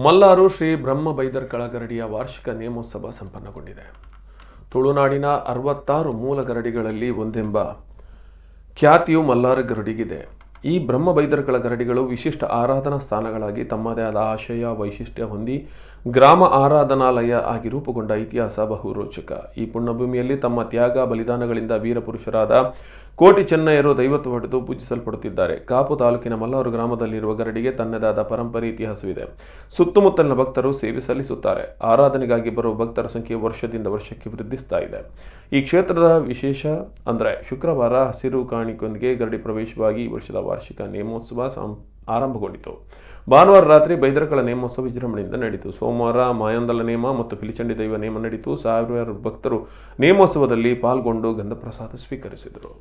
ಮಲ್ಲಾರು ಶ್ರೀ ಬ್ರಹ್ಮ ಬೈದರ್ಕಳ ಗರಡಿಯ ವಾರ್ಷಿಕ ನೇಮೋತ್ಸವ ಸಂಪನ್ನಗೊಂಡಿದೆ. ತುಳುನಾಡಿನ 66 ಮೂಲ ಗರಡಿಗಳಲ್ಲಿ ಒಂದೆಂಬ ಖ್ಯಾತಿಯು ಮಲ್ಲಾರ ಗರಡಿಗಿದೆ. ಈ ಬ್ರಹ್ಮ ಬೈದರ್ಕಳ ಗರಡಿಗಳು ವಿಶಿಷ್ಟ ಆರಾಧನಾ ಸ್ಥಾನಗಳಾಗಿ ತಮ್ಮದೇ ಆದ ಆಶಯ ವೈಶಿಷ್ಟ್ಯ ಹೊಂದಿ ಗ್ರಾಮ ಆರಾಧನಾಲಯ ಆಗಿ ರೂಪುಗೊಂಡ ಇತಿಹಾಸ ಬಹು ರೋಚಕ. ಈ ಪುಣ್ಯಭೂಮಿಯಲ್ಲಿ ತಮ್ಮ ತ್ಯಾಗ ಬಲಿದಾನಗಳಿಂದ ವೀರಪುರುಷರಾದ ಕೋಟಿ ಚೆನ್ನಯ್ಯರು ದೈವತ್ವ ಹೊಡೆದು ಪೂಜಿಸಲ್ಪಡುತ್ತಿದ್ದಾರೆ. ಕಾಪು ತಾಲೂಕಿನ ಮಲ್ಲಾರು ಗ್ರಾಮದಲ್ಲಿರುವ ಗರಡಿಗೆ ತನ್ನದಾದ ಪರಂಪರೆ ಇತಿಹಾಸವಿದೆ. ಸುತ್ತಮುತ್ತಲಿನ ಭಕ್ತರು ಸೇವೆ ಸಲ್ಲಿಸುತ್ತಾರೆ. ಆರಾಧನೆಗಾಗಿ ಬರುವ ಭಕ್ತರ ಸಂಖ್ಯೆ ವರ್ಷದಿಂದ ವರ್ಷಕ್ಕೆ ವೃದ್ಧಿಸ್ತಾ ಇದೆ. ಈ ಕ್ಷೇತ್ರದ ವಿಶೇಷ ಅಂದರೆ ಶುಕ್ರವಾರ ಹಸಿರು ಕಾಣಿಕೆಯೊಂದಿಗೆ ಗರಡಿ ಪ್ರವೇಶವಾಗಿ ಈ ವರ್ಷದ ವಾರ್ಷಿಕ ನೇಮೋತ್ಸವ ಆರಂಭಗೊಂಡಿತು. ಭಾನುವಾರ ರಾತ್ರಿ ಬೈದರ್ಕಳ ನೇಮೋತ್ಸವ ವಿಜೃಂಭಣೆಯಿಂದ ನಡೆಯಿತು. ಸೋಮವಾರ ಮಾಯಾಂದಲ ನೇಮ ಮತ್ತು ಪಿಲಿಚಂಡಿ ದೈವ ನೇಮ ನಡೆಯಿತು. ಸಾವಿರಾರು ಭಕ್ತರು ನೇಮೋತ್ಸವದಲ್ಲಿ ಪಾಲ್ಗೊಂಡು ಗಂಧಪ್ರಸಾದ ಸ್ವೀಕರಿಸಿದರು.